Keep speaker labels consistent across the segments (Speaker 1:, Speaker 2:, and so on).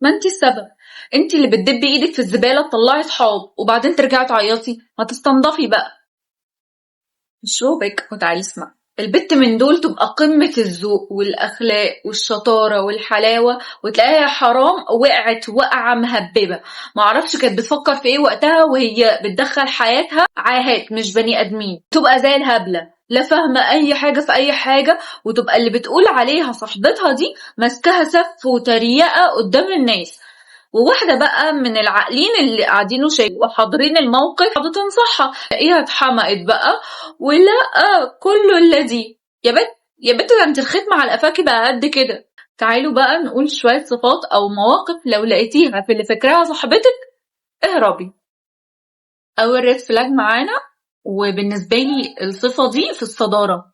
Speaker 1: ما انت السبب. انت اللي بتدبي ايدك في الزبالة تطلعي صحاب وبعدين ترجعي تعيطي. ما تستنضفي بقى. شوبك وتعالي اسمع. البت من دول تبقى قمة الذوق والأخلاق والشطارة والحلاوة، وتلاقيها حرام وقعت وقعة مهببة. معرفش كانت بتفكر في ايه وقتها وهي بتدخل حياتها عاهات مش بني آدمين. تبقى زي الهبلة لا فاهمة أي حاجة في أي حاجة، وتبقى اللي بتقول عليها صاحبتها دي ماسكاها سف وتريقة قدام الناس. وواحدة بقى من العاقلين اللي قاعدين وحاضرين الموقف قاعدة تنصحها، ايه اتحمقت بقى ولا كله الذي يا بت ده انت الختم على قفاكي بقى قد كده. تعالوا بقى نقول شوية صفات او مواقف لو لقيتيها في اللي فاكراها صاحبتك اهربي. اول ريد فلاج معانا، وبالنسبة لي الصفة دي في الصدارة،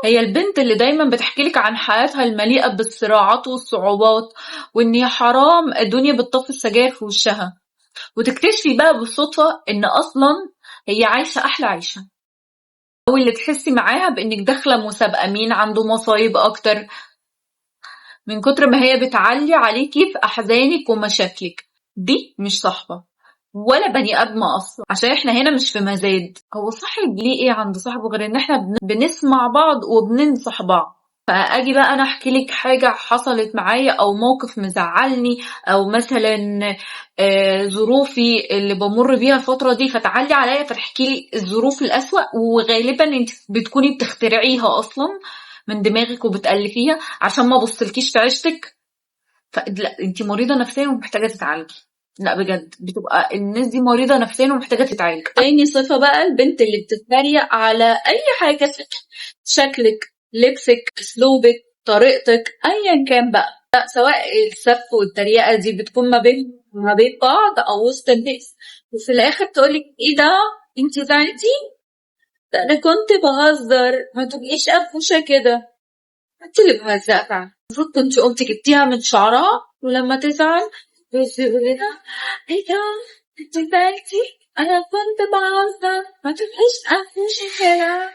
Speaker 1: هي البنت اللي دايما بتحكيلك عن حياتها المليئة بالصراعات والصعوبات، وان يا حرام الدنيا بتطفي السجاير في وشها، وتكتشفي بقى بالصدفة ان اصلا هي عايشة احلى عيشة. او اللي تحسي معاها بانك داخلة مسابقة مين عنده مصايب اكتر، من كتر ما هي بتعلي عليكي في احزانك ومشاكلك. دي مش صاحبة ولا بني ادمة اصلا، عشان احنا هنا مش في مزاد. هو صاحب ليه ايه عند صاحبه غير ان احنا بنسمع بعض وبننصح بعض. فاجي بقى انا احكي لك حاجه حصلت معايا او موقف مزعلني، او مثلا ظروفي اللي بمر بيها الفتره دي، فتعلي عليا فتحكي لي الظروف الاسوأ، وغالبا انت بتكوني بتخترعيها اصلا من دماغك وبتألفيها عشان ما بصلكيش في عيشتك. فلا، انت مريضه نفسيا ومحتاجه تتعالجي. لا بجد بتبقى الناس دي مريضة نفسيا ومحتاجة تتعالج. تاني صفة بقى البنت اللي بتتريق على أي حاجة، شكلك، لبسك، أسلوبك، طريقتك، أيا كان بقى. لا، سواء السف والتريقة دي بتكون ما بين بعض أو وسط الناس، وفي الآخر تقولك إيه ده؟ انتي زعلتي؟ ده أنا كنت بهزر، ما تبقيش قفوشة كده. انتي اللي مهزقة. المفروض كنت قمتي جبتيها من شعرها، ولما تزعل بس يقولي لها ايه ده؟ انتي زعلتي؟ انا كنت بهزر، ما تبقيش قفوشة كده.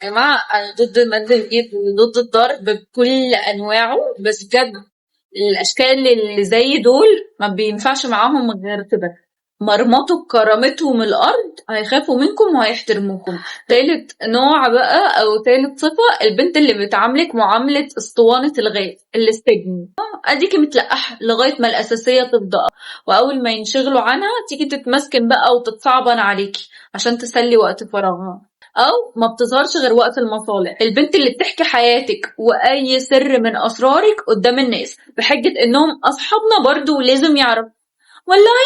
Speaker 1: يا جماعة أنا ضد المد الإيد وضد الضرب بكل أنواعه، بس بجد الأشكال اللي زي دول ما بينفعش معاهم غير كده. مرمطوا بكرامتهم الأرض، هيخافوا منكم وهيحترموكم. تالت نوع بقى أو تالت صفة البنت اللي بتعاملك معاملة اسطوانة الغاز اللي استجن. أديكي متلقح لغاية ما الأساسية تبدأ، وأول ما ينشغلوا عنها تيجي تتمسكن بقى وتتصعبن عليكي عشان تسلي وقت فراغها، أو ما بتظهرش غير وقت المصالح. البنت اللي بتحكي حياتك وأي سر من أسرارك قدام الناس بحجة إنهم أصحابنا برضو ولازم يعرف. والله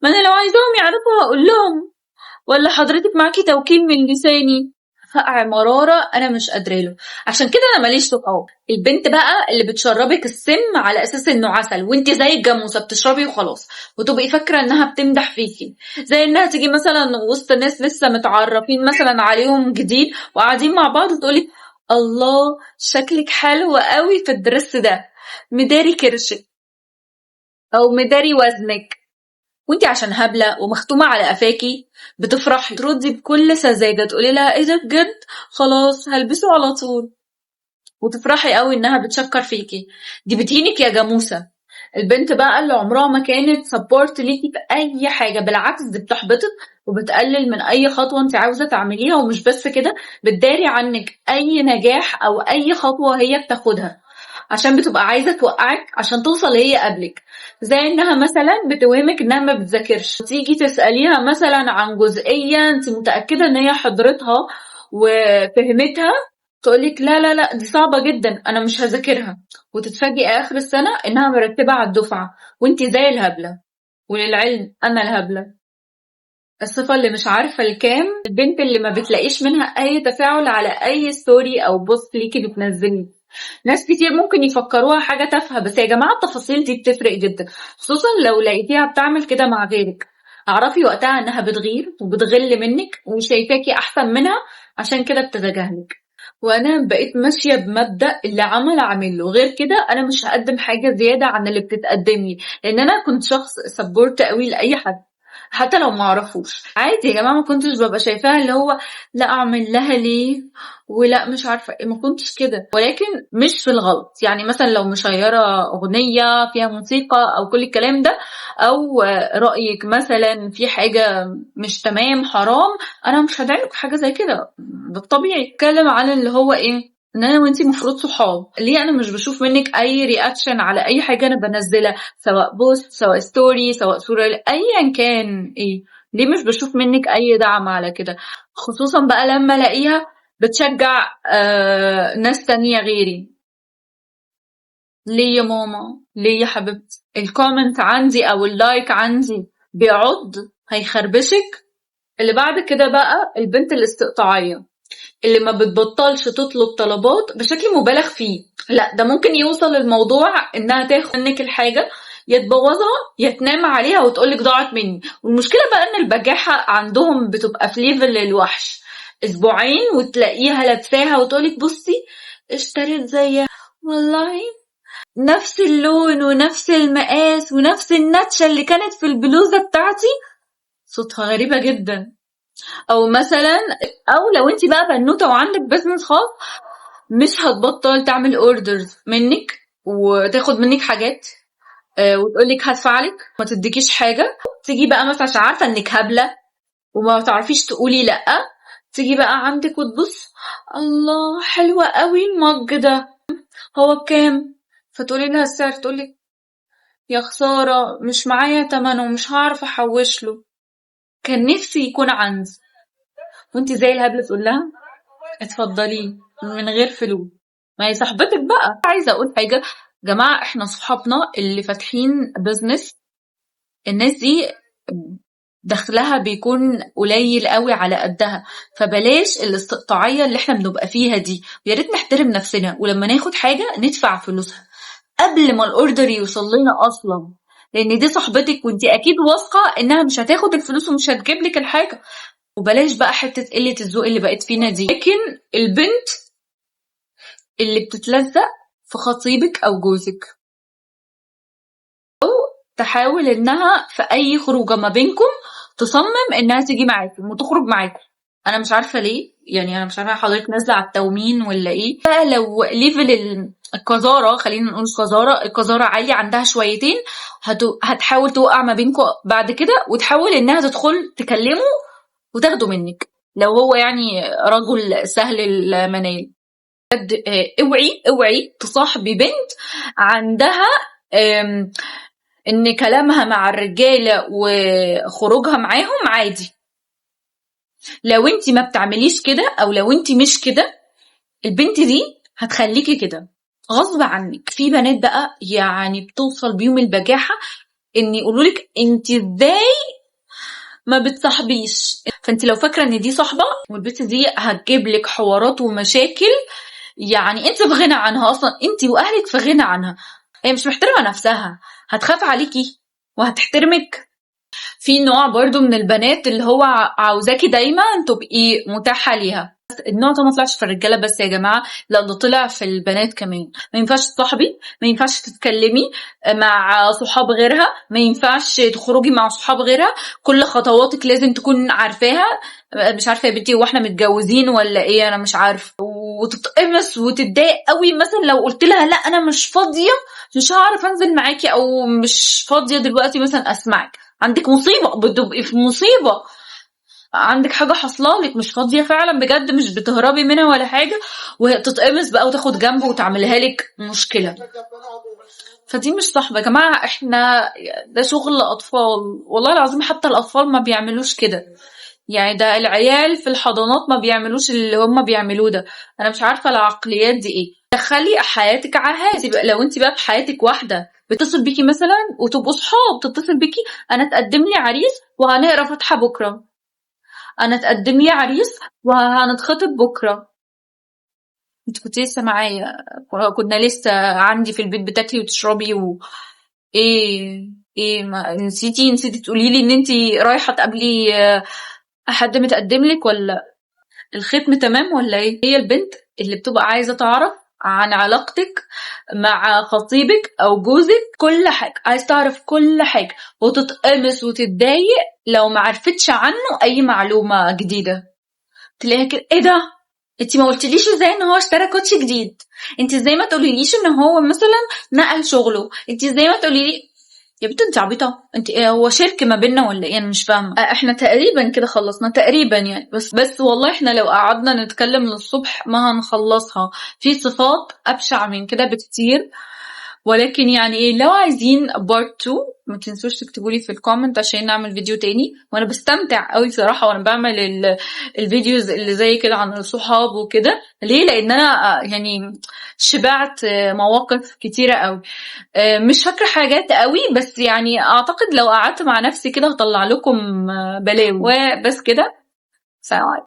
Speaker 1: ما أنا لو عايزاهم يعرفوا هقول لهم، ولا حضرتك معاكي توكيل من لساني. فقع مرارة أنا مش قادرة له. عشان كده أنا ماليش صحاب. البنت بقى اللي بتشربك السم على أساس إنه عسل، وانت زي الجاموسة بتشربي وخلاص، وتبقي فاكرة إنها بتمدح فيكي. زي إنها تيجي مثلا وسط ناس لسه متعرفين مثلا عليهم جديد وقاعدين مع بعض وتقولي الله شكلك حلو قوي في الدرس ده، مداري كرشك أو مداري وزنك، وانتي عشان هبلة ومختومة على قفاكي بتفرحي تردي بكل سذاجة تقولي لها ايه ده بجد، خلاص هلبسه على طول، وتفرحي قوي انها بتشكر فيكي. دي بتهينك يا جاموسة. البنت بقى اللي عمرها ما كانت سبورت ليكي في اي حاجة، بالعكس دي بتحبطك وبتقلل من اي خطوة انت عاوزة تعمليها، ومش بس كده بتداري عنك اي نجاح او اي خطوة هي بتاخدها عشان بتبقى عايزة توقعك عشان توصل هي قبلك. زي انها مثلا بتوهمك انها ما بتذاكرش، تيجي تسأليها مثلا عن جزئية انت متأكدة ان هي حضرتها وفهمتها، تقولك لا لا لا دي صعبة جدا انا مش هذاكرها، وتتفاجئ اخر السنة انها مرتبة على الدفعة وانت زي الهبلة. وللعلم انا الهبلة. الصفة اللي مش عارفة الكام البنت اللي ما بتلاقيش منها اي تفاعل على اي ستوري او بوست ليكي بتنزلي. ناس كتير ممكن يفكروها حاجة تافهة، بس يا جماعة التفاصيل دي بتفرق جدا، خصوصا لو لقيتيها بتعمل كده مع غيرك. اعرفي وقتها انها بتغير وبتغل منك وشايفاكي احسن منها، عشان كده بتتجاهلك. وانا بقيت ماشية بمبدأ اللي عمل عامله، غير كده انا مش هقدم حاجة زيادة عن اللي بتتقدمي، لان انا كنت شخص سبورت قوي لاي حد. حتى لو ما اعرفوش عادي يا جماعه. ما كنتش ببقى شايفاها اللي هو لا اعمل لها ليه ولا مش عارفه ايه، ما كنتش كده. ولكن مش في الغلط، يعني مثلا لو مشيره اغنيه فيها موسيقى او كل الكلام ده، او رايك مثلا في حاجه مش تمام حرام، انا مش هدعمك في حاجه زي كده بالطبيعي. اتكلم عن اللي هو ايه، ان انا وانتي مفروض صحاب. ليه انا مش بشوف منك اي رياكشن على اي حاجه انا بنزلها، سواء بوست سواء ستوري سواء صوره ايا كان ايه؟ ليه مش بشوف منك اي دعم على كده؟ خصوصا بقى لما الاقيها بتشجع ناس تانية غيري. ليه يا ماما؟ ليه يا حبيبتي؟ الكومنت عندي او اللايك عندي بيعض، هيخربشك. اللي بعد كده بقى البنت الاستقطاعية اللي ما بتبطلش تطلب طلبات بشكل مبالغ فيه. لا، ده ممكن يوصل الموضوع انها تاخد منك الحاجة، يا تبوظها يا تنام عليها وتقولك ضاعت مني. والمشكلة بقى ان البجاحة عندهم بتبقى في ليفل الوحش. اسبوعين وتلاقيها لابساها وتقولك بصي اشتريت زيها، والله نفس اللون ونفس المقاس ونفس النتشة اللي كانت في البلوزة بتاعتي. صوتها غريبة جدا. او مثلا، او لو انت بقى بنوته وعندك بزنس خاص، مش هتبطل تعمل اوردرز منك وتاخد منك حاجات، وتقولك هدفعلك ما تديكيش حاجه. تيجي بقى مثلا عشان عارفه انك هبله وما تعرفيش تقولي لا، تيجي بقى عندك وتبص، الله حلوه قوي المج ده، هو بكام؟ فتقولي لها السعر، تقولك يا خساره مش معايا تمنه ومش هعرف احوش له، كان نفسي يكون عندي. وانت زي الهبله تقول لها اتفضلي من غير فلوس. ما هي صاحبتك بقى. عايزه اقول حاجه، جماعه احنا صحابنا اللي فاتحين بزنس، الناس دي دخلها بيكون قليل قوي على قدها، فبلاش الاستقطاعيه اللي احنا بنبقى فيها دي. ويا ريت نحترم نفسنا، ولما ناخد حاجه ندفع فلوسها قبل ما الاوردر يوصل لنا اصلا، لان دي صاحبتك وانت اكيد واثقه انها مش هتاخد الفلوس ومش هتجيب لك الحاجه. وبلاش بقى حته قله الذوق اللي بقت فينا دي. لكن البنت اللي بتتلزق في خطيبك او جوزك، تحاول انها في اي خروجه ما بينكم تصمم انها تيجي معاكم وتخرج معاكم. انا مش عارفه ليه، يعني انا مش عارفه حضرتك نازله على التومين ولا ايه. بقى لو ليفل القذاره، خلينا نقول القذاره عاليه عندها شويتين، هتحاول توقع ما بينكم بعد كده، وتحاول انها تدخل تكلمه وتاخده منك لو هو يعني رجل سهل المنال. بجد اوعي تصاحبي بنت عندها ان كلامها مع الرجاله وخروجها معاهم عادي. لو انت ما بتعمليش كده او لو انت مش كده، البنت دي هتخليكي كده غصب عنك. في بنات بقى يعني بتوصل بيهم البجاحه ان يقولولك انت ازاي ما بتصاحبيش. فانت لو فاكره ان دي صاحبه والبنت دي هتجيب لك حوارات ومشاكل، يعني انت في غنى عنها اصلا، انت واهلك في غنى عنها. هي مش محترمه نفسها، هتخاف عليكي وهتحترمك. في نوع برضو من البنات اللي هو عاوزاكي دايما تبقي متاحه ليها. النوع ده ما طلعش في الرجاله بس يا جماعه، لا ده طلع في البنات كمان. ما ينفعش تصاحبي، ما ينفعش تتكلمي مع صحاب غيرها، ما ينفعش تخرجي مع صحاب غيرها، كل خطواتك لازم تكون عارفاها. مش عارفه يا بنتي هو احنا متجوزين ولا ايه، انا مش عارفه. وتتقمص وتتضايق قوي مثلا لو قلت لها لا انا مش فاضيه، مش هعرف انزل معاكي، او مش فاضيه دلوقتي مثلا اسمعك. عندك مصيبه، بتبقي في مصيبه، عندك حاجه حصلالك، مش فاضيه فعلا بجد، مش بتهربي منها ولا حاجه، وهي تتقمص بقى وتاخد جنبه وتعملها لك مشكله. فدي مش صاحبه يا جماعه. احنا ده شغل اطفال والله العظيم، حتى الاطفال ما بيعملوش كده. يعني ده العيال في الحضانات ما بيعملوش اللي هم بيعملوه ده. انا مش عارفه العقليات دي ايه. دخلي حياتك عادي بقى. لو انت بقى في حياتك واحده بتتصل بيكي مثلا وتبقوا صحاب، تتصل بيكي انا تقدم لي عريس وهنقرا فاتحه بكره، انا تقدم لي عريس وهنتخطب بكره. انت كنت لسه معايا، كنا لسه عندي في البيت بتاكلي وتشربي ايه ما نسيتي تقولي لي ان انت رايحه تقابلي حد متقدم لك، ولا الختم تمام ولا ايه؟ هي البنت اللي بتبقى عايزه تعرف عن علاقتك مع خطيبك أو جوزك، كل حاجة، عايز تعرف كل حاجة، وتتقمص وتتضايق لو ما عرفتش عنه أي معلومة جديدة. تلاقيها كده، ايه ده؟ انتي ما قلتليش ازاي ان هو اشترى كوتشي جديد؟ انتي ازاي ما تقوليليش ان هو مثلا نقل شغله؟ انتي ازاي ما تقوليلي؟ يا بنت انت عبيطه، انت ايه، هو شرك ما بيننا ولا ايه؟ انا مش فاهمه. احنا تقريبا كده خلصنا تقريبا يعني، بس والله احنا لو قعدنا نتكلم للصبح ما هنخلصها. في صفات ابشع من كده بكتير. ولكن يعني ايه، لو عايزين بارت 2 ما تنسوش تكتبوا لي في الكومنت عشان نعمل فيديو تاني. وانا بستمتع قوي صراحه وانا بعمل الفيديوز اللي زي كده عن الصحاب وكده. ليه؟ لان انا يعني شبعت مواقف كتيره قوي. مش فاكره حاجات قوي، بس يعني اعتقد لو قعدت مع نفسي كده هطلع لكم بلاوي. وبس كده، سلام عليكم.